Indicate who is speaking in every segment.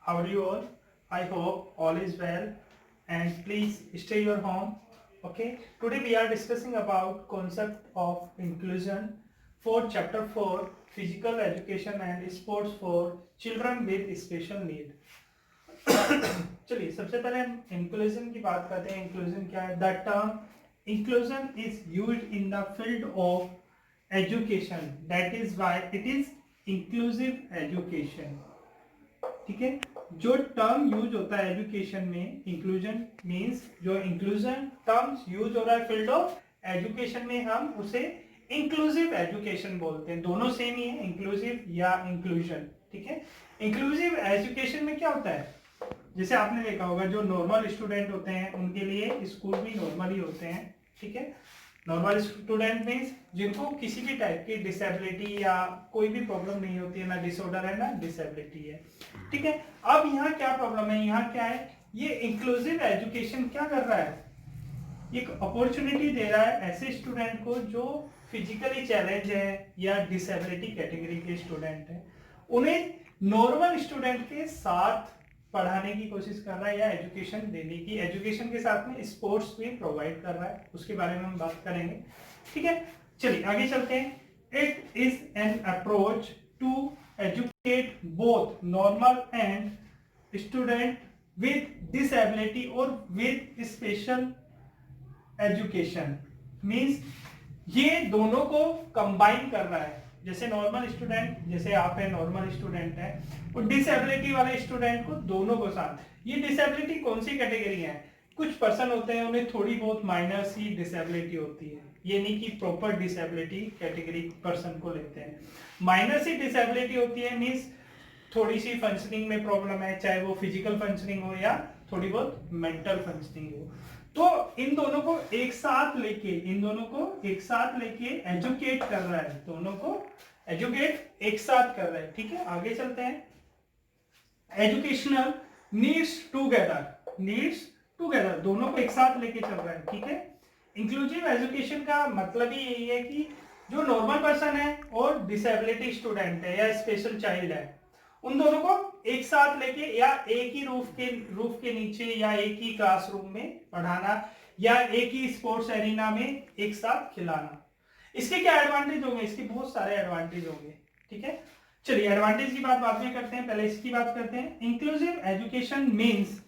Speaker 1: How are you all? I hope all is well and please stay your home. Okay. Today we are discussing about concept of inclusion for chapter 4 physical education and sports for children with special need. चलिए सबसे पहले हम inclusion की बात करते हैं. Inclusion क्या है? The term inclusion is used in the field of education, that is why it is inclusive education. ठीक है, जो टर्म यूज होता है एजुकेशन में, इंक्लूजन मींस जो इंक्लूजन टर्म्स यूज हो रहा है फील्ड ऑफ एजुकेशन में, हम उसे इंक्लूसिव एजुकेशन बोलते हैं. दोनों सेम ही है, इंक्लूसिव या इंक्लूजन. ठीक है, इंक्लूसिव एजुकेशन में क्या होता है, जैसे आपने देखा होगा जो नॉर्मल स्टूडेंट होते हैं उनके लिए स्कूल भी नॉर्मल ही होते हैं. ठीक है, नॉर्मल स्टूडेंट मीन्स जिनको किसी भी टाइप की डिसेबिलिटी या कोई भी प्रॉब्लम नहीं होती है, ना डिसऑर्डर है ना डिसेबिलिटी है. ठीक है, अब यहाँ क्या प्रॉब्लम है, यहाँ क्या है, ये इंक्लूसिव एजुकेशन क्या कर रहा है, एक अपॉर्चुनिटी दे रहा है ऐसे स्टूडेंट को जो फिजिकली चैलेंज है या डिसेबिलिटी कैटेगरी के स्टूडेंट है, उन्हें नॉर्मल स्टूडेंट के साथ पढ़ाने की कोशिश कर रहा है या एजुकेशन देने की. एजुकेशन के साथ में स्पोर्ट्स भी प्रोवाइड कर रहा है, उसके बारे में हम बात करेंगे. ठीक है, चलिए आगे चलते हैं. It is an approach to educate both normal and student with disability और विद स्पेशल एजुकेशन. मींस ये दोनों को कंबाइन कर रहा है. जैसे नॉर्मल स्टूडेंट, जैसे आप है नॉर्मल स्टूडेंट है, और डिसेबिलिटी वाले स्टूडेंट को, दोनों को साथ. ये डिसेबिलिटी कौन सी कैटेगरी है, कुछ पर्सन होते हैं उन्हें थोड़ी बहुत माइनर सी डिसेबिलिटी होती है, ये नहीं कि प्रॉपर डिसेबिलिटी कैटेगरी पर्सन को लेते हैं. माइनर सी डिसेबिलिटी होती है मींस थोड़ी सी फंक्शनिंग में प्रॉब्लम है, चाहे वो फिजिकल फंक्शनिंग हो या थोड़ी बहुत मेंटल फंक्शनिंग हो. तो इन दोनों को एक साथ लेके, एजुकेट कर रहा है, दोनों को एजुकेट एक साथ कर रहा है. ठीक है, आगे चलते हैं. एजुकेशनल नीड्स टूगेदर, दोनों को एक साथ लेके चल रहा है. ठीक है, इंक्लूसिव एजुकेशन का मतलब ही यही है कि जो नॉर्मल पर्सन है और डिसेबिलिटी स्टूडेंट है या स्पेशल चाइल्ड है, उन दोनों को एक साथ लेके या एक ही रूफ के नीचे या एक ही क्लासरूम में पढ़ाना या एक ही स्पोर्ट्स एरिना में एक साथ खिलाना. इसके क्या एडवांटेज होंगे, इसके बहुत सारे एडवांटेज होंगे. ठीक है, चलिए एडवांटेज की बात बाद में करते हैं, पहले इसकी बात करते हैं. Inclusive education means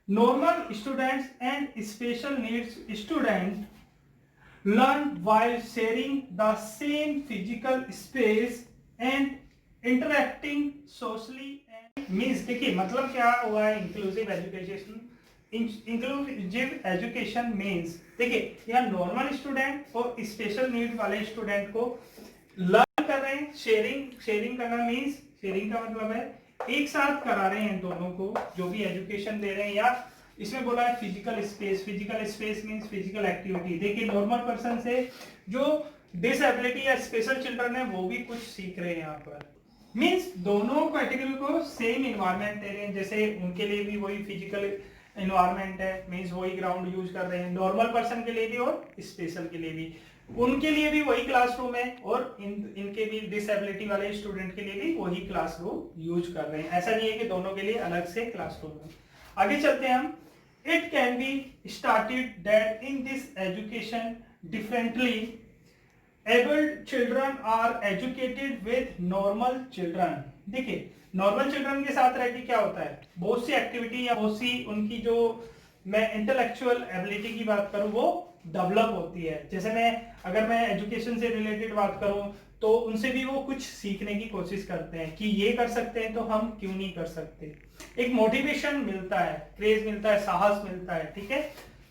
Speaker 1: normal students and special needs student learn while sharing the same physical space and interacting socially and means. देखिए मतलब क्या हुआ है inclusive education. Inclusive education means, देखिए यहाँ नॉर्मल स्टूडेंट और स्पेशल नीड वाले स्टूडेंट को लर्न कर रहे हैं. शेयरिंग करना मींस, शेयरिंग का मतलब है एक साथ करा रहे हैं दोनों को जो भी एजुकेशन दे रहे हैं. या इसमें बोला है physical space means physical activity. देखिए नॉर्मल पर्सन से जो डिसेबिलिटी या स्पेशल चिल्ड्रन है वो भी कुछ सीख रहे हैं यहाँ पर. मींस दोनों कैटेगरी को सेम इन्वायरमेंट दे रहे हैं. जैसे उनके लिए भी वही फिजिकल इन्वायरमेंट है, मींस वही ग्राउंड यूज कर रहे हैं, नॉर्मल पर्सन के लिए भी और स्पेशल के लिए भी. उनके लिए भी वही क्लासरूम है और इनके भी डिसेबिलिटी वाले स्टूडेंट के लिए भी वही क्लासरूम यूज कर रहे हैं. ऐसा नहीं है कि दोनों के लिए अलग से क्लासरूम है. आगे चलते हैं हम. It can be started that in this education differently abled children are educated with normal children. देखिए नॉर्मल चिल्ड्रन के साथ रह के क्या होता है, बहुत सी एक्टिविटी या बहुत सी उनकी जो मैं इंटेलेक्चुअल एबिलिटी की बात करूं वो डेवलप होती है. जैसे अगर मैं एजुकेशन से रिलेटेड बात करूं तो उनसे भी वो कुछ सीखने की कोशिश करते हैं कि ये कर सकते हैं तो हम क्यों नहीं कर सकते. एक मोटिवेशन मिलता है, क्रेज मिलता है, साहस मिलता है. ठीक है,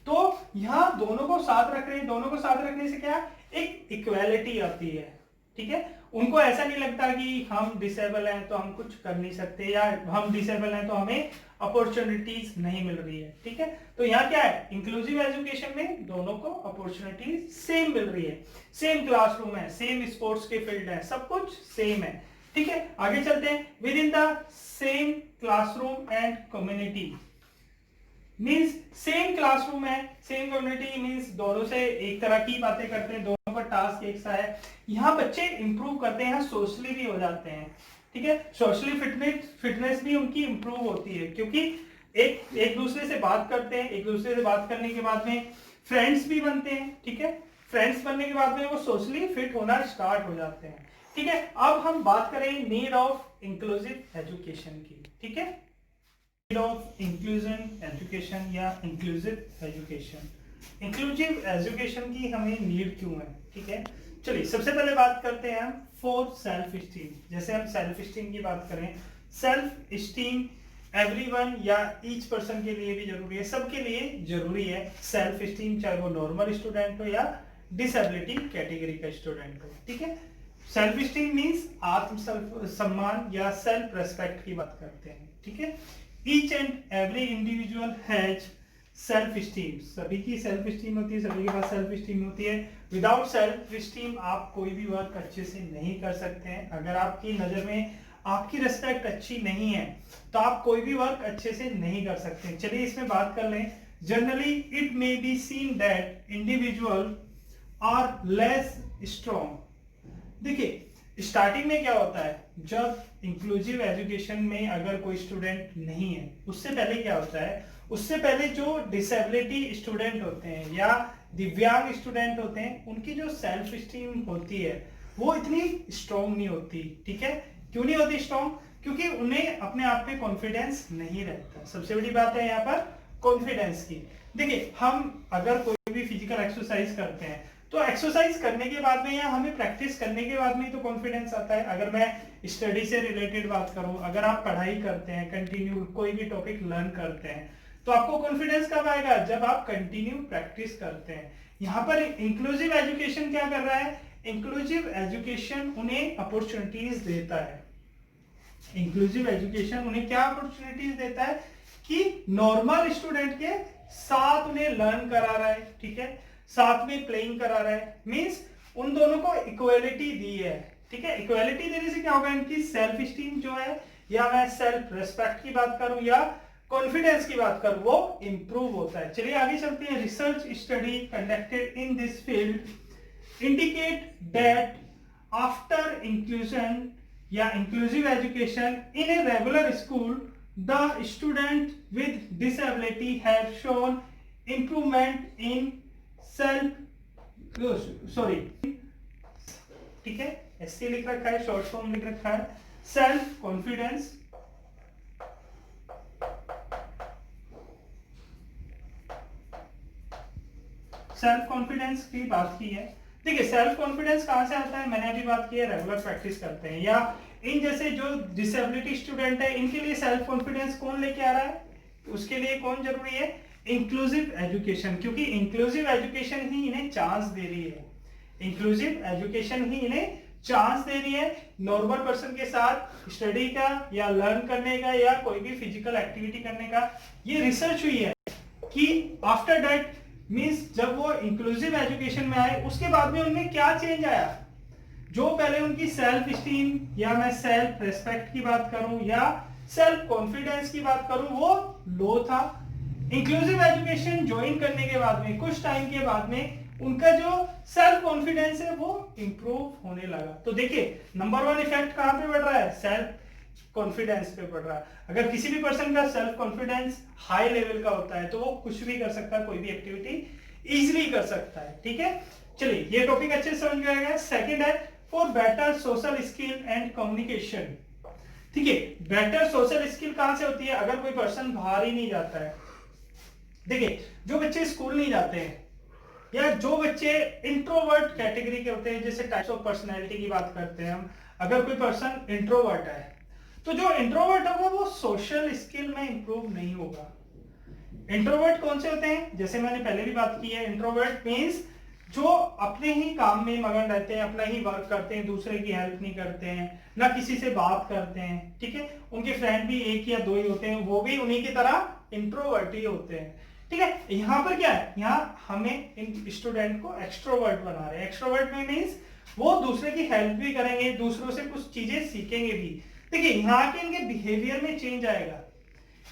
Speaker 1: तो यहाँ दोनों को साथ रख रहे हैं. दोनों को साथ रखने से क्या एक इक्वालिटी आती है. ठीक है, उनको ऐसा नहीं लगता कि हम डिसेबल हैं तो हम कुछ कर नहीं सकते या हम डिसेबल हैं तो हमें अपॉर्चुनिटीज नहीं मिल रही है. ठीक है, तो यहाँ क्या है, इंक्लूसिव एजुकेशन में दोनों को अपॉर्चुनिटीज सेम मिल रही है, सेम क्लासरूम है, सेम स्पोर्ट्स के फील्ड है, सब कुछ सेम है. ठीक है, आगे चलते हैं. With in the same classroom and community means same classroom है, सेम कम्युनिटी मींस दोनों से एक तरह की बातें करते हैं, दोनों का टास्क एक सा है. यहाँ बच्चे इंप्रूव करते हैं, सोशली भी हो जाते हैं. ठीक है। सोशली फिटनेस भी उनकी इंप्रूव होती है, क्योंकि एक दूसरे से बात करते हैं, एक दूसरे से बात करने के बाद में फ्रेंड्स भी बनते हैं, ठीक है। फ्रेंड्स बनने के बाद में वो सोशली फिट होना स्टार्ट हो जाते हैं, ठीक है। अब हम बात करें नीड ऑफ इंक्लूसिव एजुकेशन की, ठीक है। नीड ऑफ इंक्लूजन एजुकेशन या इंक्लूसिव एजुकेशन, इंक्लूसिव एजुकेशन की हमें नीड क्यों है, ठीक है। चलिए सबसे पहले बात करते हैं हम फॉर सेल्फ स्टीम। जैसे हम सेल्फ स्टीम की बात करें, सेल्फ स्टीम एवरीवन या ईच पर्सन के लिए भी जरूरी है, सबके लिए जरूरी है सेल्फ स्टीम, चाहे वो नॉर्मल स्टूडेंट हो या डिसेबिलिटी कैटेगरी का स्टूडेंट हो, ठीक है। सेल्फ स्टीम मींस आत्म सम्मान या सेल्फ रेस्पेक्ट की बात करते हैं, ठीक है। Each and every individual has self esteem, सभी की सेल्फ स्टीम होती है, सभी के पास सेल्फ स्टीम होती है। विदाउट सेल्फ स्टीम आप कोई भी वर्क अच्छे से नहीं कर सकते हैं। अगर आपकी नजर में आपकी रिस्पेक्ट अच्छी नहीं है तो आप कोई भी वर्क अच्छे से नहीं कर सकते। चलिए इसमें बात कर लें। Generally it may be seen that individual are less strong. देखिए स्टार्टिंग में क्या होता है, जब इंक्लूसिव एजुकेशन में अगर कोई स्टूडेंट नहीं है, उससे पहले क्या होता है, उससे पहले जो डिसेबिलिटी स्टूडेंट होते हैं या दिव्यांग स्टूडेंट होते हैं, उनकी जो सेल्फ स्टीम होती है वो इतनी स्ट्रॉन्ग नहीं होती, ठीक है। क्यों नहीं होती स्ट्रॉन्ग? क्योंकि उन्हें अपने आप पे कॉन्फिडेंस नहीं रहता। सबसे बड़ी बात है यहाँ पर कॉन्फिडेंस की। देखिए हम अगर कोई भी फिजिकल एक्सरसाइज करते हैं तो एक्सरसाइज करने के बाद में या हमें प्रैक्टिस करने के बाद में तो कॉन्फिडेंस आता है। अगर मैं स्टडी से रिलेटेड बात करूं, अगर आप पढ़ाई करते हैं, कंटिन्यू कोई भी टॉपिक लर्न करते हैं, तो आपको कॉन्फिडेंस कब आएगा? जब आप कंटिन्यू प्रैक्टिस करते हैं। यहाँ पर इंक्लूसिव एजुकेशन क्या कर रहा है? इंक्लूसिव एजुकेशन उन्हें अपॉर्चुनिटीज देता है। इंक्लूसिव एजुकेशन उन्हें क्या अपॉर्चुनिटीज देता है कि नॉर्मल स्टूडेंट के साथ उन्हें लर्न करा रहा है, ठीक है, साथ में प्लेइंग करा रहा है। मींस उन दोनों को इक्वालिटी दी है, ठीक है। इक्वालिटी देने से क्या होगा, इनकी सेल्फ स्टीम जो है या मैं सेल्फ रेस्पेक्ट की बात करूं या कॉन्फिडेंस की बात करूं, वो इंप्रूव होता है। चलिए आगे चलते हैं। Research study conducted in this field indicate that after inclusion या inclusive education in a regular school the student with disability have shown improvement in ठीक है, एससी लिख रखा है, शॉर्ट फॉर्म लिख रखा है, सेल्फ कॉन्फिडेंस, सेल्फ कॉन्फिडेंस की बात की है। देखिए सेल्फ कॉन्फिडेंस कहां से आता है, मैंने अभी बात की है, रेगुलर प्रैक्टिस करते हैं या इन जैसे जो डिसेबिलिटी स्टूडेंट है इनके लिए सेल्फ कॉन्फिडेंस कौन लेके आ रहा है? उसके लिए कौन जरूरी है? इंक्लूसिव एजुकेशन, क्योंकि इंक्लूसिव एजुकेशन ही इन्हें चांस दे रही है। इंक्लूसिव एजुकेशन ही इन्हें चांस दे रही है नॉर्मल पर्सन के साथ स्टडी का या लर्न करने का या कोई भी फिजिकल एक्टिविटी करने का। ये रिसर्च हुई है कि आफ्टर दैट मींस जब वो इंक्लूसिव एजुकेशन में आए उसके बाद में उनमें क्या चेंज आया। जो पहले उनकी सेल्फ स्टीम या मैं सेल्फ रेस्पेक्ट की बात करूं या सेल्फ कॉन्फिडेंस की बात करूं, वो लो था। इंक्लूसिव एजुकेशन ज्वाइन करने के बाद में कुछ टाइम के बाद में उनका जो सेल्फ कॉन्फिडेंस है वो इंप्रूव होने लगा। तो देखिए नंबर 1 इफेक्ट कहां पे पड़ रहा है? सेल्फ कॉन्फिडेंस पे पड़ रहा है। अगर किसी भी पर्सन का सेल्फ कॉन्फिडेंस हाई लेवल का होता है तो वो कुछ भी कर सकता है, कोई भी एक्टिविटी इजीली कर सकता है, ठीक है। चलिए ये टॉपिक अच्छे से समझ में आएगा। सेकंड है for better social skill and communication. ठीक है, बेटर सोशल स्किल कहां से होती है? अगर कोई पर्सन बाहर ही नहीं जाता है। देखिए जो बच्चे स्कूल नहीं जाते हैं या जो बच्चे इंट्रोवर्ट कैटेगरी के होते हैं, जैसे टाइप्स ऑफ पर्सनैलिटी की बात करते हैं हम, अगर कोई पर्सन इंट्रोवर्ट है तो जो इंट्रोवर्ट होगा वो सोशल स्किल में इंप्रूव नहीं होगा। इंट्रोवर्ट कौन से होते हैं? जैसे मैंने पहले भी बात की है, इंट्रोवर्ट मींस जो अपने ही काम में मगन रहते हैं, अपना ही वर्क करते हैं, दूसरे की हेल्प नहीं करते हैं, ना किसी से बात करते हैं, ठीक है। उनके फ्रेंड भी 1 या 2 ही होते हैं, वो भी उन्हीं की तरह इंट्रोवर्ट ही होते हैं, ठीक है। यहाँ पर क्या है, यहाँ हमें इन स्टूडेंट को एक्सट्रोवर्ट बना रहे हैं। एक्सट्रोवर्ट में मींस वो दूसरे की हेल्प भी करेंगे, दूसरों से कुछ चीजें सीखेंगे भी। देखिए यहाँ के इनके बिहेवियर में चेंज आएगा।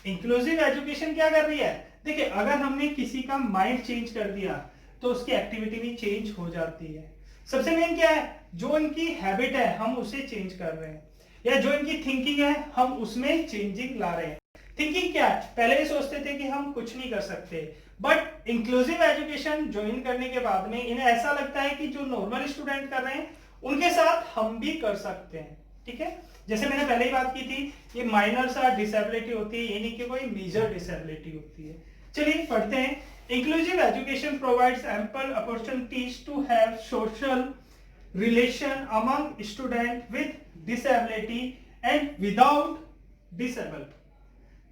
Speaker 1: इंक्लूसिव एजुकेशन क्या कर रही है? देखिए अगर हमने किसी का माइंड चेंज कर दिया तो उसकी एक्टिविटी भी चेंज हो जाती है। सबसे मेन क्या है, जो इनकी हैबिट है हम उसे चेंज कर रहे हैं। या जो इनकी थिंकिंग है हम उसमें चेंजिंग ला रहे हैं। थिंकिंग क्या है, पहले ये सोचते थे कि हम कुछ नहीं कर सकते, बट इंक्लूसिव एजुकेशन ज्वाइन करने के बाद में इन्हें ऐसा लगता है कि जो नॉर्मल स्टूडेंट कर रहे हैं उनके साथ हम भी कर सकते हैं। ठीक है, जैसे मैंने पहले ही बात की थी, ये माइनर सा डिसेबिलिटी होती है, ये नहीं कि कोई मेजर डिसेबिलिटी होती है। चलिए पढ़ते हैं। Inclusive education provides ample opportunities to have social relation among student with disability and without disable.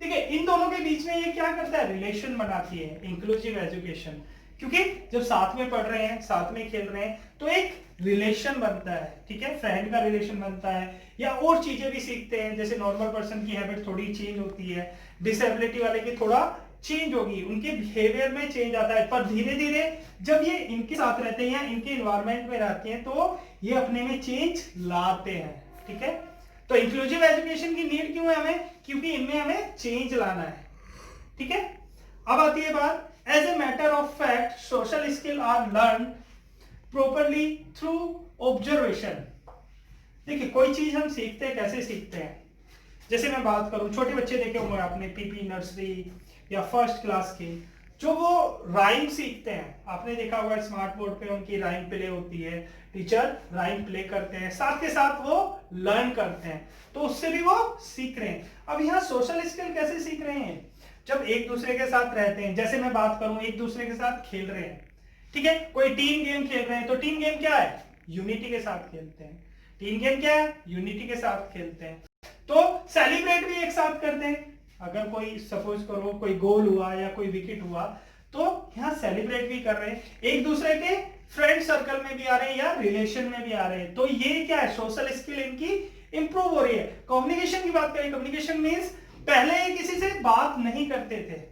Speaker 1: ठीक है, इन दोनों के बीच में ये क्या करता है, रिलेशन बनाती है इंक्लूसिव एजुकेशन, क्योंकि जब साथ में पढ़ रहे हैं, साथ में खेल रहे हैं, तो एक रिलेशन बनता है। ठीक है, फ्रेंड का रिलेशन बनता है, या और चीजें भी सीखते हैं, जैसे नॉर्मल पर्सन की हैबिट थोड़ी चेंज होती है, डिसेबिलिटी वाले की थोड़ा चेंज होगी, उनके बिहेवियर में चेंज आता है, पर धीरे धीरे जब ये इनके साथ रहते हैं या इनके इन्वायरमेंट में रहते हैं तो ये अपने में चेंज लाते हैं। ठीक है, तो इंक्लूसिव एजुकेशन की नीड क्यों है हमें, क्योंकि इनमें हमें चेंज लाना है। ठीक है, अब आती है बात, as a matter of fact social skill are learn properly through observation. देखिए, कोई चीज हम सीखते हैं, कैसे सीखते हैं, जैसे मैं बात करूं, छोटे बच्चे देखे होंगे आपने पीपी नर्सरी या फर्स्ट क्लास के, जो वो राइम सीखते हैं, आपने देखा होगा स्मार्ट बोर्ड पे उनकी राइम प्ले होती है, टीचर राइम प्ले करते हैं, साथ के साथ वो लर्न करते हैं, तो उससे भी वो सीख रहे हैं। अब यहाँ सोशल स्किल कैसे सीख रहे हैं, जब एक दूसरे के साथ रहते हैं, जैसे मैं बात करूं एक दूसरे के साथ खेल रहे हैं। ठीक है, कोई टीम गेम खेल रहे हैं, तो टीम गेम क्या है, यूनिटी के साथ खेलते हैं। टीम गेम क्या है, यूनिटी के साथ खेलते हैं। तो सेलिब्रेट भी एक साथ करते हैं, अगर कोई सपोज करो कोई गोल हुआ या कोई विकेट हुआ, तो यहाँ सेलिब्रेट भी कर रहे हैं, एक दूसरे के फ्रेंड सर्कल में भी आ रहे हैं या रिलेशन में भी आ रहे हैं। तो ये क्या है, सोशल स्किल इनकी इंप्रूव हो रही है। कम्युनिकेशन की बात करें, कम्युनिकेशन मींस पहले ये किसी से बात नहीं करते थे।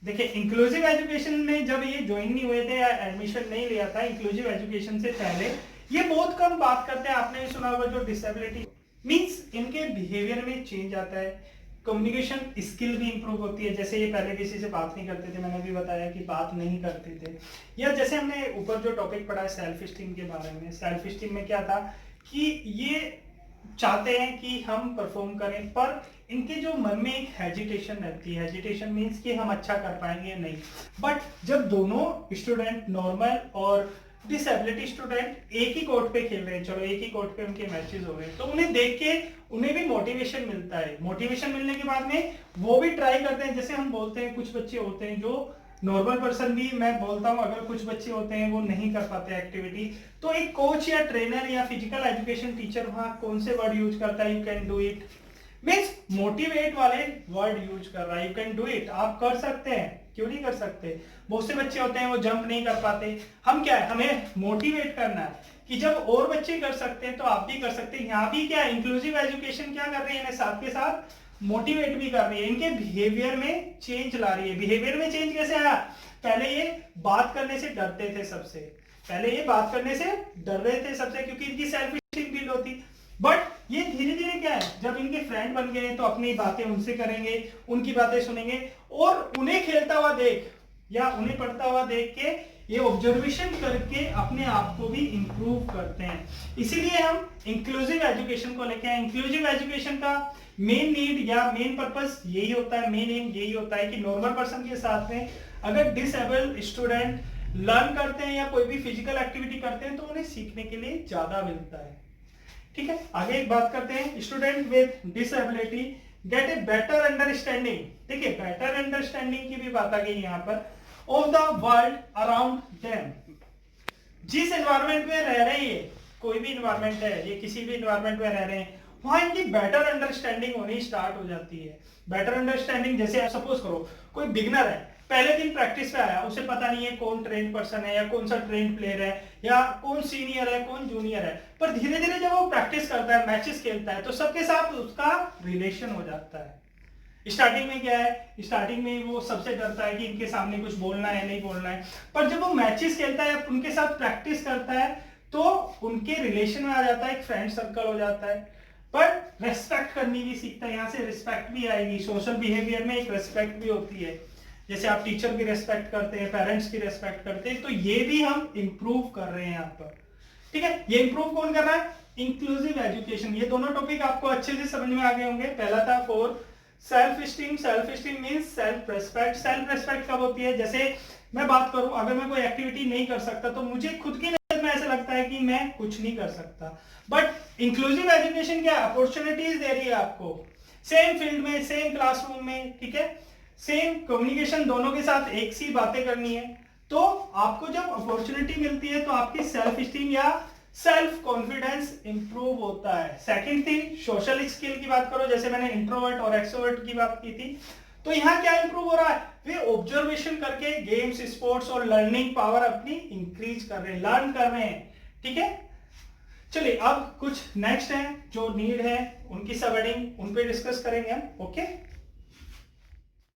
Speaker 1: देखिए, इंक्लूसिव एजुकेशन में जब ये ज्वाइन नहीं हुए थे या एडमिशन नहीं लिया था, इंक्लूसिव एजुकेशन से पहले ये बहुत कम बात करते हैं। आपने सुना होगा जो डिसेबिलिटी मींस इनके बिहेवियर में चेंज आता है, कम्युनिकेशन स्किल भी इंप्रूव होती है। जैसे ये पहले किसी से बात नहीं करते थे, मैंने भी बताया कि बात नहीं करते थे, या जैसे हमने ऊपर जो टॉपिक पढ़ा है सेल्फ स्टीम के बारे में, सेल्फ स्टीम में क्या था कि ये चाहते हैं कि हम परफॉर्म करें, पर इनके जो मन में एक हेजिटेशन रहती है, हेजिटेशन मींस कि हम अच्छा कर पाएंगे या नहीं। बट जब दोनों स्टूडेंट नॉर्मल और डिसेबिलिटी स्टूडेंट एक ही कोर्ट पे खेल रहे हैं, चलो एक ही कोर्ट पे उनके मैचेस हो रहे हैं, तो उन्हें देख के उन्हें भी मोटिवेशन मिलता है। मोटिवेशन मिलने के बाद में वो भी ट्राई करते हैं। जैसे हम बोलते हैं कुछ बच्चे होते हैं जो नॉर्मल पर्सन भी, मैं बोलता हूं अगर कुछ बच्चे होते हैं वो नहीं कर पाते एक्टिविटी, तो एक कोच या ट्रेनर या फिजिकल एजुकेशन टीचर वहां कौन से वर्ड यूज करता है, you can do it, means motivate वाले वर्ड यूज कर रहा है, यू कैन डू इट, आप कर सकते हैं, क्यों नहीं कर सकते। बहुत से बच्चे होते हैं वो जंप नहीं कर पाते, हम क्या है, हमें मोटिवेट करना है कि जब और बच्चे कर सकते हैं तो आप भी कर सकते हैं। यहाँ भी क्या है, इंक्लूसिव एजुकेशन क्या कर रही है, इन्हें साथ के साथ मोटिवेट भी कर रही है, इनके बिहेवियर में चेंज ला रही है। बिहेवियर में चेंज कैसे आया, पहले ये बात करने से डरते थे सबसे, पहले ये बात करने से डर रहे थे सबसे, क्योंकि इनकी सेल्फ स्टीम बिल्ड होती, बट ये धीरे धीरे क्या है, जब इनके फ्रेंड बन गए तो अपनी बातें उनसे करेंगे, उनकी बातें सुनेंगे, और उन्हें खेलता हुआ देख या उन्हें पढ़ता हुआ देख के ये ऑब्जर्वेशन करके अपने आप को भी इंप्रूव करते हैं। इसीलिए हम इंक्लूसिव एजुकेशन को लेके आए। इंक्लूसिव एजुकेशन का मेन नीड या मेन पर्पस यही होता है, मेन एम यही होता है कि नॉर्मल पर्सन के साथ में अगर डिसेबल स्टूडेंट लर्न करते हैं या कोई भी फिजिकल एक्टिविटी करते हैं तो उन्हें सीखने के लिए ज्यादा मिलता है। ठीक है, आगे एक बात करते हैं, student with disability gate a better understanding. देखिए, बेटर अंडरस्टैंडिंग की भी बात आ गई यहाँ पर, of the world around them. जिस एनवायरमेंट में रह रहे हैं, कोई भी एनवायरमेंट है, ये किसी भी एनवायरमेंट में रह रहे हैं, वहां इनकी बेटर अंडरस्टैंडिंग होनी स्टार्ट हो जाती है। बेटर अंडरस्टैंडिंग, जैसे आप सपोज करो कोई बिगनर है, पहले दिन प्रैक्टिस पे आया, उसे पता नहीं है कौन ट्रेंड पर्सन है या कौन सा ट्रेंड प्लेयर है या कौन सीनियर है कौन जूनियर है, पर धीरे धीरे जब वो प्रैक्टिस करता है, मैचेस खेलता है, तो सबके साथ उसका रिलेशन हो जाता है। स्टार्टिंग में क्या है, स्टार्टिंग में वो सबसे डरता है कि इनके सामने कुछ बोलना है नहीं बोलना है, पर जब वो मैचेस खेलता है, उनके साथ प्रैक्टिस करता है, तो उनके रिलेशन में आ जाता है, एक फ्रेंड सर्कल हो जाता है, पर रेस्पेक्ट करनी भी सीखता है। यहाँ से रिस्पेक्ट भी आएगी, सोशल बिहेवियर में एक रेस्पेक्ट भी होती है, जैसे आप टीचर की रेस्पेक्ट करते हैं, पेरेंट्स की रेस्पेक्ट करते हैं, तो ये भी हम इंप्रूव कर रहे हैं यहाँ पर। ठीक है, ये इंप्रूव कौन कर रहा है, इंक्लूसिव एजुकेशन, ये दोनों टॉपिक आपको अच्छे से समझ में आ गए होंगे। पहला था for self esteem, self esteem means self respect. Self respect कब होती है, जैसे मैं बात करूं, अगर मैं कोई एक्टिविटी नहीं कर सकता तो मुझे खुद की नजर में ऐसा लगता है कि मैं कुछ नहीं कर सकता। बट इंक्लूसिव एजुकेशन क्या, अपॉर्चुनिटीज दे रही है आपको, सेम फील्ड में, सेम क्लासरूम में, ठीक है, सेम कम्युनिकेशन, दोनों के साथ एक सी बातें करनी है। तो आपको जब अपॉर्चुनिटी मिलती है तो आपकी सेल्फ स्टीम या सेल्फ कॉन्फिडेंस इंप्रूव होता है। सेकंड थिंग, सोशल स्किल की बात करो, जैसे मैंने इंट्रोवर्ट और एक्सट्रोवर्ट की बात की थी, तो यहाँ क्या इंप्रूव हो रहा है, वे ऑब्जर्वेशन करके गेम्स, स्पोर्ट्स और लर्निंग पावर अपनी इंक्रीज कर रहे हैं, लर्न कर रहे हैं, ठीक है। चलिए अब कुछ नेक्स्ट है जो नीड है, उनकी सबहेडिंग, उन पे डिस्कस करेंगे हम, okay.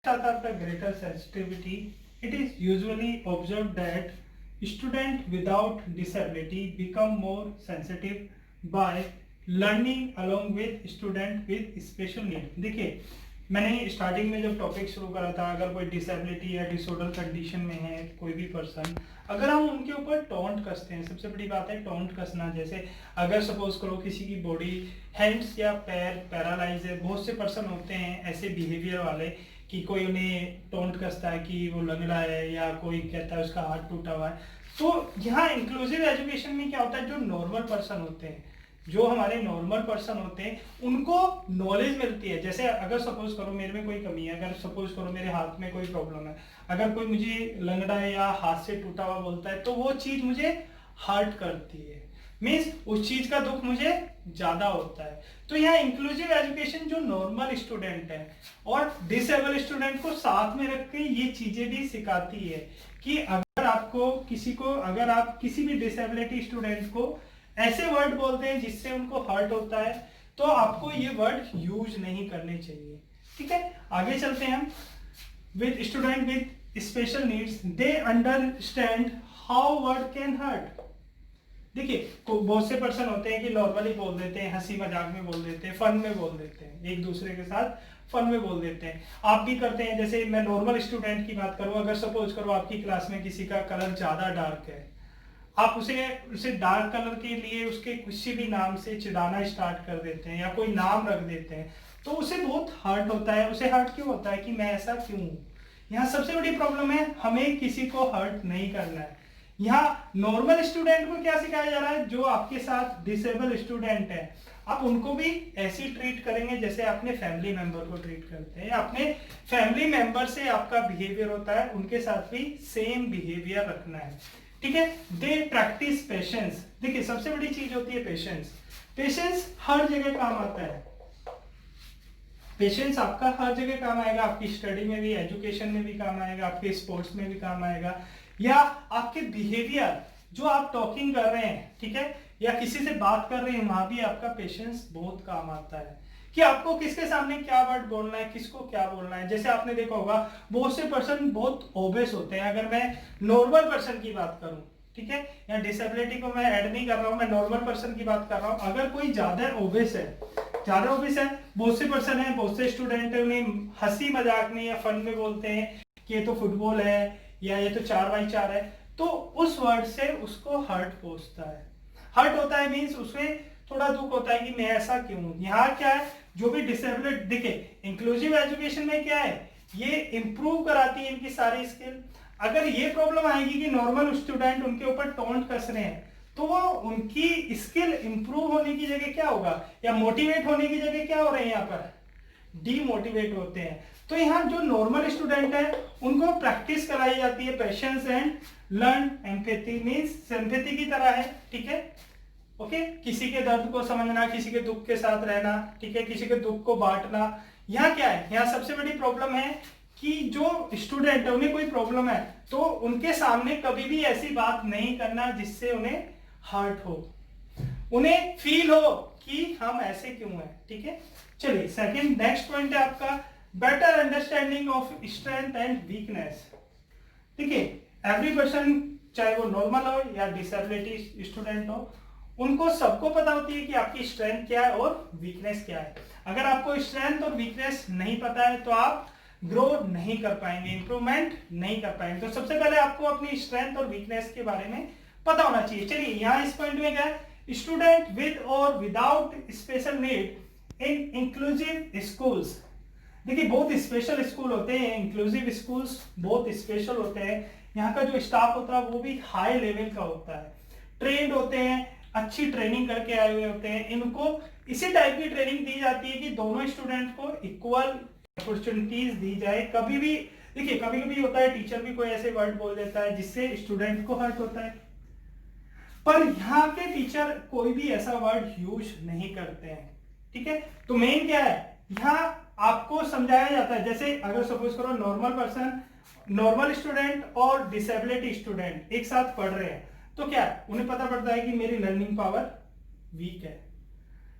Speaker 1: Greater sensitivity, it is usually observed that students without disability become more sensitive by learning along with student with special need। देखिए मैंने स्टार्टिंग में जब टॉपिक शुरू करा था, अगर कोई डिसेबिलिटी या डिसऑर्डर कंडीशन में है कोई भी पर्सन, अगर हम उनके ऊपर टोंट कसते हैं, सबसे बड़ी बात है टोंट कसना। जैसे अगर सपोज करो किसी की बॉडी, हैंड्स या पैर पैरालाइज है, बहुत से पर्सन होते हैं ऐसे बिहेवियर वाले कि कोई उन्हें टोंट कसता है कि वो लंगड़ा है, या कोई कहता है उसका हाथ टूटा हुआ है। तो यहाँ इंक्लूसिव एजुकेशन में क्या होता है, जो नॉर्मल पर्सन होते हैं, जो हमारे नॉर्मल पर्सन होते हैं, उनको नॉलेज मिलती है। जैसे अगर सपोज करो मेरे में कोई कमी है, अगर सपोज करो मेरे हाथ में कोई प्रॉब्लम है, अगर कोई मुझे लंगड़ा है या हाथ से टूटा हुआ बोलता है, तो वो चीज मुझे हर्ट करती है, मीन्स उस चीज का दुख मुझे ज्यादा होता है। तो यहाँ इंक्लूसिव एजुकेशन जो नॉर्मल स्टूडेंट है और डिसेबल स्टूडेंट को साथ में रख के ये चीजें भी सिखाती है कि अगर आपको किसी को, अगर आप किसी भी डिसेबिलिटी स्टूडेंट को ऐसे वर्ड बोलते हैं जिससे उनको हर्ट होता है, तो आपको ये वर्ड यूज नहीं करने चाहिए, ठीक है। आगे चलते हैं हम। With student with special needs, they understand how word can hurt. देखिए बहुत से पर्सन होते हैं कि नॉर्मली बोल देते हैं, हंसी मजाक में बोल देते हैं, फन में बोल देते हैं, एक दूसरे के साथ फन में बोल देते हैं। आप भी करते हैं। जैसे मैं नॉर्मल स्टूडेंट की बात करूं, अगर सपोज करो आपकी क्लास में किसी का कलर ज्यादा डार्क है, आप उसे डार्क कलर के लिए उसके किसी भी नाम से चिढ़ाना स्टार्ट कर देते हैं या कोई नाम रख देते हैं, तो उसे बहुत हर्ट होता है। उसे हर्ट क्यों होता है कि मैं ऐसा क्यों हूं। यहाँ सबसे बड़ी प्रॉब्लम है, हमें किसी को हर्ट नहीं करना है। यहाँ नॉर्मल स्टूडेंट को क्या सिखाया जा रहा है, जो आपके साथ डिसेबल स्टूडेंट है, आप उनको भी ऐसे ट्रीट करेंगे जैसे अपने फैमिली मेंबर को ट्रीट करते हैं। अपने फैमिली मेंबर से आपका बिहेवियर होता है, उनके साथ भी सेम बिहेवियर रखना है, ठीक है। They practice patience. देखिए सबसे बड़ी चीज होती है पेशेंस। पेशेंस हर जगह काम आता है। पेशेंस आपका हर जगह काम आएगा, आपकी स्टडी में भी, एजुकेशन में भी काम आएगा, आपके स्पोर्ट्स में भी काम आएगा, या आपके बिहेवियर जो आप टॉकिंग कर रहे हैं, ठीक है, या किसी से बात कर रहे हैं, वहां भी आपका पेशेंस बहुत काम आता है कि आपको किसके सामने क्या वर्ड बोलना है, किसको क्या बोलना है। जैसे आपने देखा होगा बहुत से पर्सन बहुत ओबेस होते हैं। अगर मैं नॉर्मल पर्सन की बात करूं, ठीक है, या डिसेबिलिटी को मैं ऐड नहीं कर रहा हूं, मैं नॉर्मल पर्सन की बात कर रहा हूं। अगर कोई ज्यादा ओबेस है, बहुत से पर्सन है, बहुत से स्टूडेंट है, उन्हें हंसी मजाक में या फन में बोलते हैं कि ये तो फुटबॉल है या ये तो 4x4 है, तो उस वर्ड से उसको हर्ट पहुंचता है। हर्ट होता है मीन्स उसमें थोड़ा दुख होता है कि मैं ऐसा क्यों हूं। यहाँ क्या है, जो भी डिसेबिलिटी, देखिए इंक्लूसिव एजुकेशन में क्या है, ये इंप्रूव कराती है इनकी सारी स्किल। अगर ये प्रॉब्लम आएगी कि नॉर्मल स्टूडेंट उनके ऊपर टोंट कस रहे हैं, तो वो उनकी स्किल इंप्रूव होने की जगह क्या होगा, या मोटिवेट होने की जगह क्या हो रहे हैं, यहाँ पर डीमोटिवेट होते हैं। तो यहाँ जो नॉर्मल स्टूडेंट है उनको प्रैक्टिस कराई जाती है patience and learn empathy, means sympathy की तरह है, ठीक है, ओके। किसी के दर्द को समझना, किसी के दुख के साथ रहना, ठीक है, किसी के दुख को बांटना। यहाँ क्या है, यहाँ सबसे बड़ी प्रॉब्लम है कि जो स्टूडेंट है उन्हें कोई प्रॉब्लम है तो उनके सामने कभी भी ऐसी बात नहीं करना जिससे उन्हें हर्ट हो, उन्हें फील हो कि हम ऐसे क्यों हैं, ठीक है। चलिए सेकंड नेक्स्ट पॉइंट है आपका better understanding of strength and weakness. देखिए एवरी पर्सन, चाहे वो नॉर्मल हो या डिसेबिलिटी स्टूडेंट हो, उनको सबको पता होती है कि आपकी स्ट्रेंथ क्या है और वीकनेस क्या है। अगर आपको स्ट्रेंथ और वीकनेस नहीं पता है तो आप ग्रो नहीं कर पाएंगे, इंप्रूवमेंट नहीं कर पाएंगे। तो सबसे पहले आपको अपनी स्ट्रेंथ और वीकनेस के बारे में पता होना चाहिए। चलिए यहाँ इस पॉइंट में क्या है, स्टूडेंट विद और without special need in inclusive schools. देखिए बहुत स्पेशल स्कूल होते हैं, इंक्लूसिव स्कूल्स बहुत स्पेशल होते हैं। यहाँ का जो स्टाफ होता है वो भी हाई लेवल का होता है, ट्रेंड होते हैं, अच्छी ट्रेनिंग करके आए हुए होते हैं। इनको इसी टाइप की ट्रेनिंग दी जाती है कि दोनों स्टूडेंट को इक्वल अपॉर्चुनिटीज दी जाए। कभी भी देखिए कभी कभी होता है टीचर भी कोई ऐसे वर्ड बोल देता है जिससे स्टूडेंट को हर्ट होता है, पर यहाँ के टीचर कोई भी ऐसा वर्ड यूज नहीं करते हैं। ठीक है, तो मेन क्या है, यहाँ आपको समझाया जाता है। जैसे अगर सपोज करो नॉर्मल पर्सन, नॉर्मल स्टूडेंट और डिसेबिलिटी स्टूडेंट एक साथ पढ़ रहे हैं, तो क्या उन्हें पता पड़ता है कि मेरी लर्निंग पावर वीक है।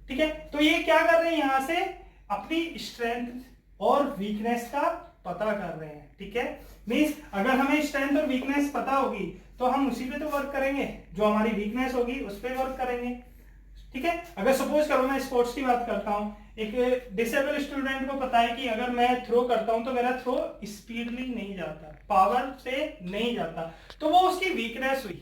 Speaker 1: ठीक है, तो ये क्या कर रहे हैं, यहां से अपनी स्ट्रेंथ और वीकनेस का पता कर रहे हैं। ठीक है, मींस अगर हमें स्ट्रेंथ और वीकनेस पता होगी तो हम उसी पे तो वर्क करेंगे, जो हमारी वीकनेस होगी उस पे वर्क करेंगे। ठीक है, अगर सपोज करो मैं स्पोर्ट्स की बात करता हूं, एक डिसेबल स्टूडेंट को पता है कि अगर मैं थ्रो करता हूं तो मेरा थ्रो स्पीडली नहीं जाता, पावर से नहीं जाता, तो वो उसकी वीकनेस हुई।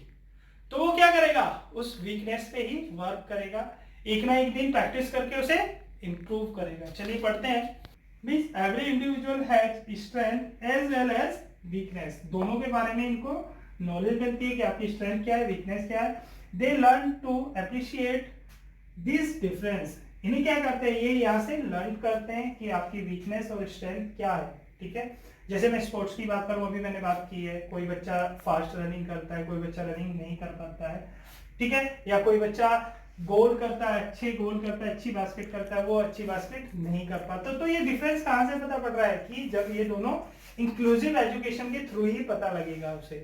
Speaker 1: तो वो क्या करेगा, उस वीकनेस पे ही वर्क करेगा, एक ना एक दिन प्रैक्टिस करके उसे इंप्रूव करेगा। चलिए पढ़ते हैं। Means every individual has strength as well as weakness, दोनों के बारे में इनको नॉलेज मिलती है कि आपकी स्ट्रेंथ क्या है, वीकनेस क्या है। They learn to appreciate this difference, इन्हें क्या करते हैं, ये यहाँ से लर्न करते हैं कि आपकी वीकनेस और स्ट्रेंथ क्या है। ठीक है, जैसे मैं स्पोर्ट्स की बात करूं, अभी मैंने बात की है, कोई बच्चा फास्ट रनिंग करता है, कोई बच्चा रनिंग नहीं कर पाता है। ठीक है, या कोई बच्चा गोल करता है, अच्छे गोल करता है, अच्छी बास्केट करता है, वो अच्छी बास्केट नहीं कर पाता। तो ये डिफरेंस कहां से पता पड़ रहा है कि जब ये दोनों इंक्लूसिव एजुकेशन के थ्रू ही पता लगेगा उसे।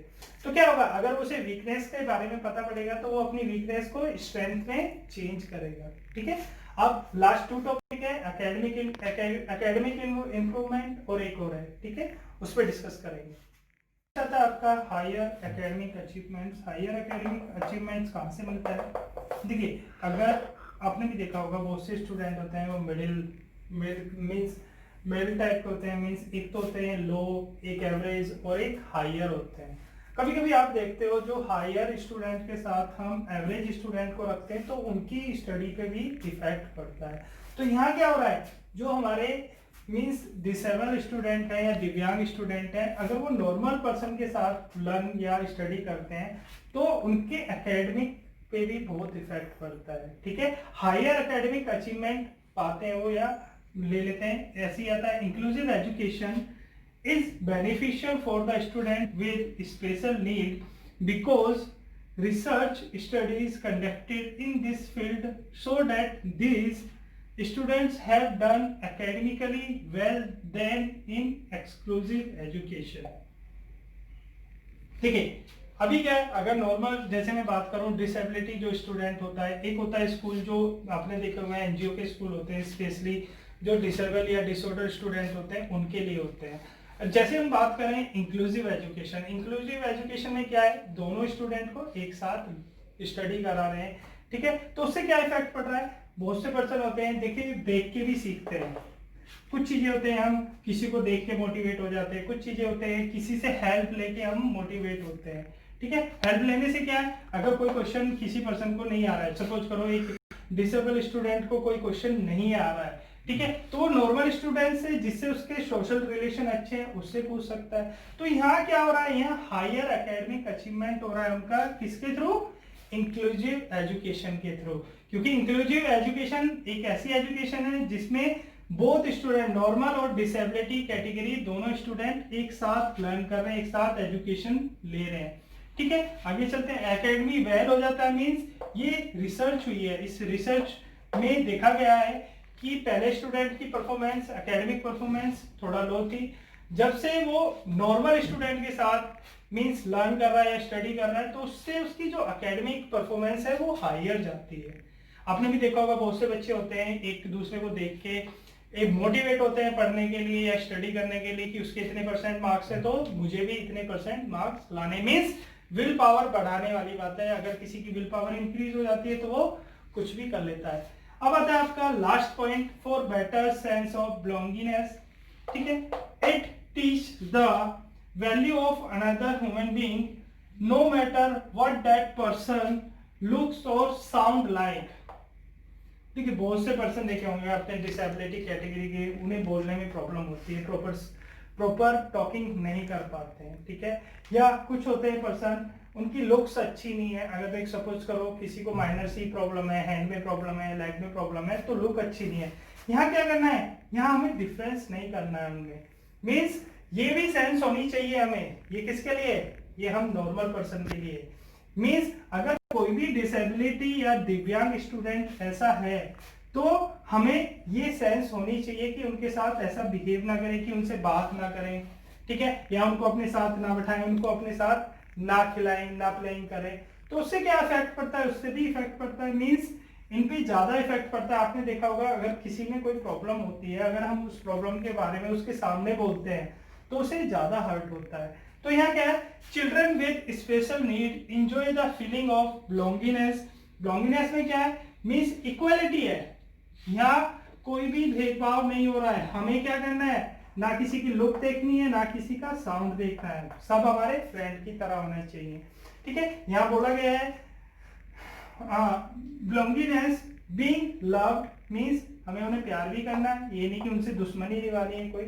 Speaker 1: तो क्या होगा, अगर उसे वीकनेस के बारे में पता पड़ेगा तो वो अपनी वीकनेस को स्ट्रेंथ में चेंज करेगा। ठीक है, अब लास्ट टू टॉपिक है एकेडमिक इंप्रूवमेंट और एक और है। ठीक है, उस पर डिस्कस करेंगे। आता है आपका higher academic achievements. Higher academic achievements कहाँ से मिलता है, देखिए अगर आपने भी देखा होगा बहुत से स्टूडेंट होते हैं वो मिडिल टाइप के होते हैं, मींस एक तो होते हैं लो, एक एवरेज और एक हायर होते हैं। कभी कभी आप देखते हो जो हायर स्टूडेंट के साथ हम एवरेज स्टूडेंट को रखते हैं तो उनकी स्टडी पे भी इफेक्ट पड़ता है। तो यहाँ क्या हो रहा है, जो हमारे मींस डिसेबल स्टूडेंट है या दिव्यांग स्टूडेंट है, अगर वो नॉर्मल पर्सन के साथ लर्न या स्टडी करते हैं तो उनके एकेडमिक पे भी बहुत इफेक्ट पड़ता है। ठीक है, हायर एकेडमिक अचीवमेंट पाते हैं वो, या ले लेते हैं ऐसे ही आता है। Inclusive education is beneficial for the student with special need because research studies conducted in this field show that these students have done academically well than in exclusive education। ठीक है, अभी क्या है, अगर नॉर्मल जैसे मैं बात करूं डिसेबिलिटी जो स्टूडेंट होता है, एक होता है स्कूल जो आपने देखा हुआ है एनजीओ के स्कूल होते हैं, स्पेशली जो डिसेबल या डिसऑर्डर स्टूडेंट होते हैं उनके लिए होते हैं। जैसे हम बात करें इंक्लूसिव एजुकेशन, इंक्लूसिव एजुकेशन में क्या है, दोनों स्टूडेंट को एक साथ स्टडी करा रहे हैं। ठीक है, तो उससे क्या इफेक्ट पड़ रहा है, बहुत से पर्सन होते हैं देखिए देख के भी सीखते हैं, कुछ चीजें होते हैं हम किसी को देख के मोटिवेट हो जाते हैं, कुछ चीजें होते हैं किसी से हेल्प लेके हम मोटिवेट होते हैं। ठीक है, हेल्प लेने से क्या है, अगर कोई क्वेश्चन किसी पर्सन को नहीं आ रहा है, सपोज करो एक डिसेबल स्टूडेंट को कोई क्वेश्चन नहीं आ रहा है, ठीक है, तो वो नॉर्मल स्टूडेंट से जिससे उसके सोशल रिलेशन अच्छे हैं उससे पूछ सकता है। तो यहाँ क्या हो रहा है, यहाँ हायर एकेडमिक अचीवमेंट हो रहा है उनका, किसके थ्रू, इंक्लूसिव एजुकेशन के थ्रू। क्योंकि इंक्लूसिव एजुकेशन एक ऐसी एजुकेशन है जिसमें बोथ स्टूडेंट नॉर्मल और डिसेबिलिटी कैटेगरी दोनों स्टूडेंट एक साथ लर्न कर रहे हैं, एक साथ एजुकेशन ले रहे हैं। ठीक है, आगे चलते हैं। एकेडमी वेल हो जाता है मींस ये रिसर्च हुई है, इस रिसर्च में देखा गया है कि पहले स्टूडेंट की परफॉर्मेंस एकेडमिक परफॉर्मेंस थोड़ा लो थी, जब से वो नॉर्मल स्टूडेंट के साथ मींस लर्न कर रहा है या स्टडी कर रहा है तो उससे उसकी जो एकेडमिक परफॉर्मेंस है वो हायर जाती है। आपने भी देखा होगा बहुत से बच्चे होते हैं एक दूसरे को देख के एक मोटिवेट होते हैं पढ़ने के लिए या स्टडी करने के लिए कि उसके इतने परसेंट मार्क्स है तो मुझे भी इतने परसेंट मार्क्स लाने, मींस विल पावर बढ़ाने वाली बात है। अगर किसी की विल पावर इंक्रीज हो जाती है तो वो कुछ भी कर लेता है। अब आता है आपका last point, for better sense of belongingness. ठीक है, it teach the value of another human being no matter what that person looks और साउंड लाइक। देखिए बहुत से पर्सन देखे होंगे आपने डिसेबिलिटी कैटेगरी के, उन्हें बोलने में प्रॉब्लम होती है, प्रॉपर टॉकिंग नहीं कर पाते हैं, ठीक है। या कुछ होते हैं पर्सन, उनकी लुक्स अच्छी नहीं है। अगर एक सपोज करो किसी को माइनर सी प्रॉब्लम है, हैंड में प्रॉब्लम है, लेग में प्रॉब्लम है, तो लुक अच्छी नहीं है। यहाँ क्या करना है, यहाँ हमें डिफरेंस नहीं करना है उनमें। मीन्स ये भी सेंस होनी चाहिए हमें। ये किसके लिए, ये हम नॉर्मल पर्सन के लिए। मीन्स अगर कोई भी डिसेबिलिटी या दिव्यांग स्टूडेंट ऐसा है तो हमें ये सेंस होनी चाहिए कि उनके साथ ऐसा बिहेव ना करें, कि उनसे बात ना करें, ठीक है, या उनको अपने साथ ना बैठाएं, उनको अपने साथ ना खिलाएं, ना प्लेइंग करें। तो उससे क्या इफेक्ट पड़ता है, उससे भी इफेक्ट पड़ता है। मीन्स इन पे ज्यादा इफेक्ट पड़ता है। आपने देखा होगा अगर किसी में कोई प्रॉब्लम होती है, अगर हम उस प्रॉब्लम के बारे में उसके सामने बोलते हैं तो उसे ज्यादा हर्ट होता है। तो यहाँ क्या है, children with special need enjoy the feeling of belongingness. Belongingness में क्या है, मीन्स इक्वलिटी है, यहाँ कोई भी भेदभाव नहीं हो रहा है। हमें क्या करना है, ना किसी की लुक देखनी है, ना किसी का साउंड देखना है, सब हमारे फ्रेंड की तरह होना चाहिए, ठीक है। यहाँ बोला गया है बिलोंगिंगनेस बीइंग लव्ड मीन्स हमें उन्हें प्यार भी करना है, ये नहीं कि उनसे दुश्मनी निभानी है कोई,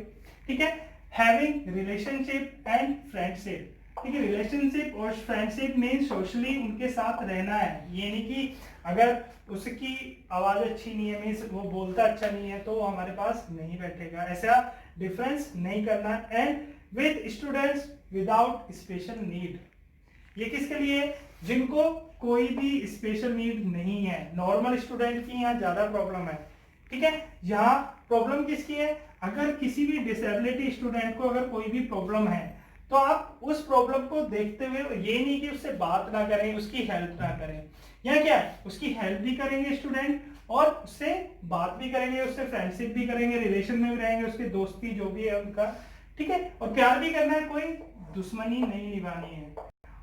Speaker 1: ठीक है। हैविंग रिलेशनशिप एंड फ्रेंडशिप, ठीक है। रिलेशनशिप और फ्रेंडशिप मीन्स सोशली उनके साथ रहना है। ये नहीं कि अगर उसकी आवाज अच्छी नहीं है, मीन्स वो बोलता अच्छा नहीं है, तो वो हमारे पास नहीं बैठेगा, ऐसा डिफरेंस नहीं करना। And with students without special need, ये किसके लिए, जिनको कोई भी स्पेशल नीड नहीं है। नॉर्मल स्टूडेंट की यहाँ ज्यादा प्रॉब्लम है, ठीक है। यहाँ प्रॉब्लम किसकी है, अगर किसी भी डिसेबिलिटी स्टूडेंट को अगर कोई भी प्रॉब्लम है तो आप उस प्रॉब्लम को देखते हुए ये नहीं कि उससे बात ना करें, उसकी हेल्प ना करें। यहाँ क्या है, उसकी हेल्प भी करेंगे स्टूडेंट और उससे बात भी करेंगे, उससे फ्रेंडशिप भी करेंगे, रिलेशन में भी रहेंगे, उसके दोस्ती जो भी है उनका, ठीक है। और प्यार भी करना है, कोई दुश्मनी नहीं निभानी है।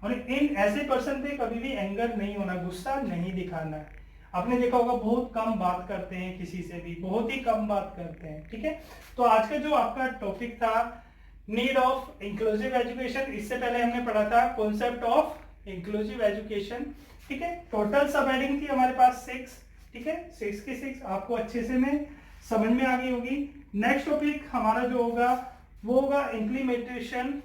Speaker 1: और इन ऐसे पर्सन पे कभी भी एंगर नहीं होना, गुस्सा नहीं दिखाना है। आपने देखा होगा बहुत कम बात करते हैं किसी से भी, बहुत ही कम बात करते हैं, ठीक है। तो आज का जो आपका टॉपिक था नीड ऑफ इंक्लूसिव एजुकेशन, इससे पहले हमने पढ़ा था कॉन्सेप्ट ऑफ इंक्लूसिव एजुकेशन, ठीक है। टोटल सब हेडिंग थी हमारे पास 6, ठीक है। 6 की 6 आपको अच्छे से में समझ में आ गई होगी। नेक्स्ट टॉपिक हमारा जो होगा वो होगा इम्प्लीमेंटेशन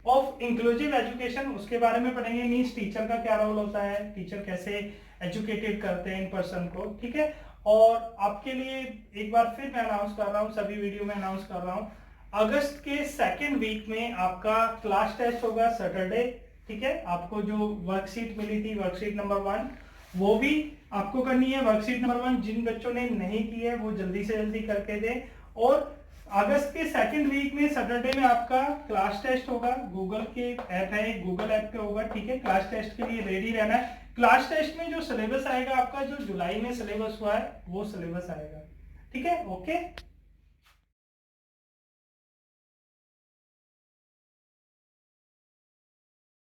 Speaker 1: ऑफ इंक्लूसिव एजुकेशन, उसके बारे में पढ़ेंगे। मीन्स टीचर का क्या रोल होता है, टीचर कैसे एजुकेटेड करते हैं इन पर्सन को, ठीक है। और आपके लिए एक बार फिर मैं अनाउंस कर रहा हूँ, सभी वीडियो में अनाउंस कर रहा हूँ, अगस्त के सेकेंड वीक में आपका क्लास टेस्ट होगा सैटरडे, ठीक है। आपको जो वर्कशीट मिली थी, वर्कशीट नंबर 1, वो भी आपको करनी है। वर्कशीट नंबर 1 जिन बच्चों ने नहीं की है वो जल्दी से जल्दी करके दें। और अगस्त के सेकेंड वीक में सैटरडे में आपका क्लास टेस्ट होगा, गूगल के ऐप है, गूगल ऐप पे होगा, ठीक है। क्लास टेस्ट के लिए रेडी रहना है। क्लास टेस्ट में जो सिलेबस आएगा आपका, जो जुलाई में सिलेबस हुआ है वो सिलेबस आएगा, ठीक है। ओके।